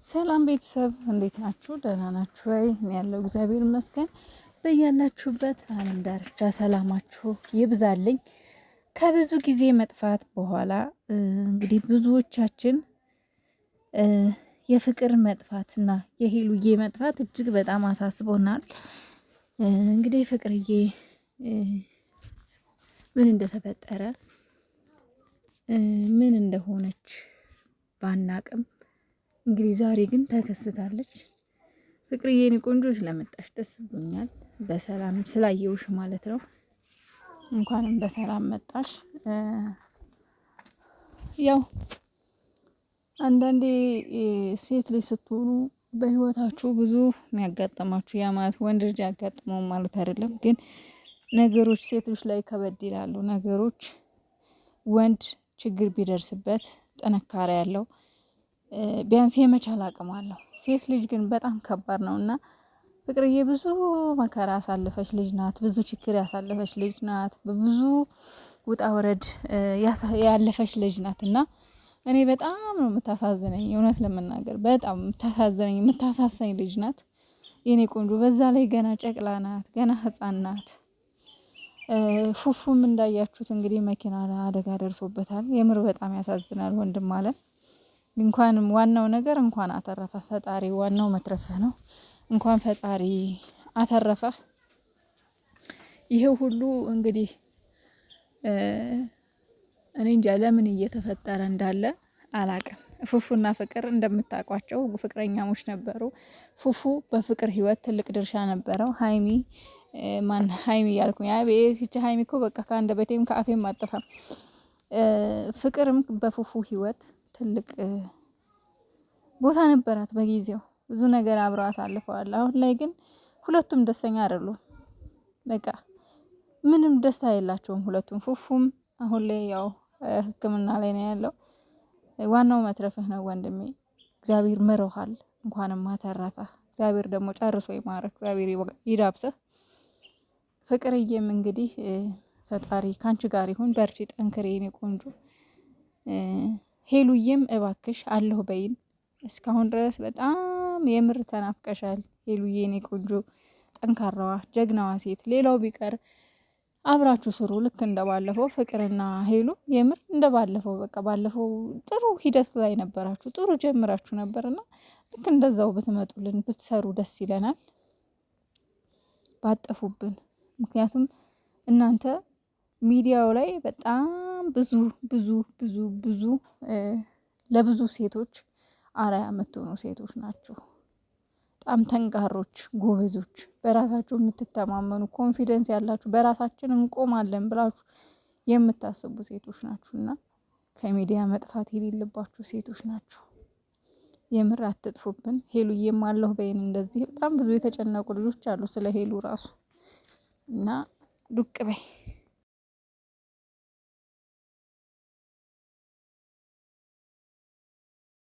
ሰላም ቤተሰብ እንዴት ናችሁ? ደህና ናችሁ ወይ? እኔ ያለው እግዚአብሔር ይመስገን። በያላችሁበት ዓለም ዳርቻ ሰላማችሁ ይብዛልኝ። ከብዙ ጊዜ መጥፋት በኋላ እንግዲህ ብዙዎቻችን የፍቅር መጥፋትና የሄሉዬ መጥፋት እጅግ በጣም አሳስቦናል። እንግዲህ ፍቅርዬ ምን እንደተፈጠረ ምን እንደሆነች ባናቅም እንግዲህ ዛሬ ግን ተከስታለች። ፍቅርዬ የኔ ቆንጆ ስለመጣሽ ደስ ብሎኛል። በሰላም ስላየውሽ ማለት ነው። እንኳንም በሰላም መጣሽ። ያው አንዳንዴ ሴት ልጅ ስትሆኑ በህይወታችሁ ብዙ የሚያጋጥማችሁ ያ ማለት ወንድ ልጅ ያጋጥመው ማለት አይደለም፣ ግን ነገሮች ሴቶች ላይ ከበድ ይላሉ። ነገሮች ወንድ ችግር ቢደርስበት ጥንካሬ ያለው ቢያንስ የመቻል አቅም አለው። ሴት ልጅ ግን በጣም ከባድ ነውና ፍቅርዬ ብዙ መከራ ያሳለፈች ልጅ ናት። ብዙ ችግር ያሳለፈች ልጅ ናት። በብዙ ውጣ ወረድ ያለፈች ልጅ ናት እና እኔ በጣም ነው የምታሳዝነኝ። እውነት ለመናገር በጣም የምታሳዝነኝ የምታሳሰኝ ልጅ ናት የኔ ቆንጆ። በዛ ላይ ገና ጨቅላ ናት፣ ገና ህፃን ናት። ፉፉም እንዳያችሁት እንግዲህ መኪና አደጋ ደርሶበታል። የምር በጣም ያሳዝናል። ወንድም አለ እንኳንም ዋናው ነገር እንኳን አተረፈ ፈጣሪ። ዋናው መትረፍህ ነው። እንኳን ፈጣሪ አተረፈህ። ይሄ ሁሉ እንግዲህ እኔ እንጃ ለምን እየተፈጠረ እንዳለ አላቅም። ፉፉና ፍቅር እንደምታውቋቸው ፍቅረኛሞች ነበሩ። ፉፉ በፍቅር ህይወት ትልቅ ድርሻ ነበረው። ሀይሚ ያልኩኝ አቤት ይቺ ሀይሚ እኮ በቃ ከአንደበቴም ከአፌም አጠፋም። ፍቅርም በፉፉ ህይወት ትልቅ ቦታ ነበራት በጊዜው። ብዙ ነገር አብረው አሳልፈዋል። አሁን ላይ ግን ሁለቱም ደስተኛ አይደሉም። በቃ ምንም ደስታ የላቸውም ሁለቱም። ፉፉም አሁን ላይ ያው ሕክምና ላይ ነው ያለው። ዋናው መትረፍህ ነው ወንድሜ። እግዚአብሔር ምሮሃል፣ እንኳንም አተረፈህ። እግዚአብሔር ደግሞ ጨርሶ ይማረክ። እግዚአብሔር ይዳብስህ። ፍቅርዬም እንግዲህ ፈጣሪ ካንቺ ጋር ይሁን፣ በርቺ፣ ጠንክሬ የኔ ቆንጆ። ሄሉዬም እባክሽ አለሁ በይን። እስካሁን ድረስ በጣም የምር ተናፍቀሻል ሄሉዬ የኔ ቆንጆ፣ ጠንካራዋ ጀግናዋ ሴት። ሌላው ቢቀር አብራችሁ ስሩ። ልክ እንደባለፈው ፍቅርና ሄሉ የምር እንደባለፈው በቃ ባለፈው ጥሩ ሂደት ላይ ነበራችሁ፣ ጥሩ ጀምራችሁ ነበርና ልክ እንደዛው ብትመጡልን ብትሰሩ ደስ ይለናል። ባጠፉብን። ምክንያቱም እናንተ ሚዲያው ላይ በጣም ብዙ ብዙ ብዙ ብዙ ለብዙ ሴቶች አርአያ የምትሆኑ ሴቶች ናችሁ። በጣም ጠንካሮች፣ ጎበዞች፣ በራሳችሁ የምትተማመኑ ኮንፊደንስ ያላችሁ፣ በራሳችን እንቆማለን ብላችሁ የምታስቡ ሴቶች ናችሁና ከሚዲያ መጥፋት የሌለባችሁ ሴቶች ናችሁ። የምር አትጥፉብን። ሄሉዬም አለሁ በይን። እንደዚህ በጣም ብዙ የተጨነቁ ልጆች አሉ ስለ ሄሉ ራሱ እና ዱቅ በይ።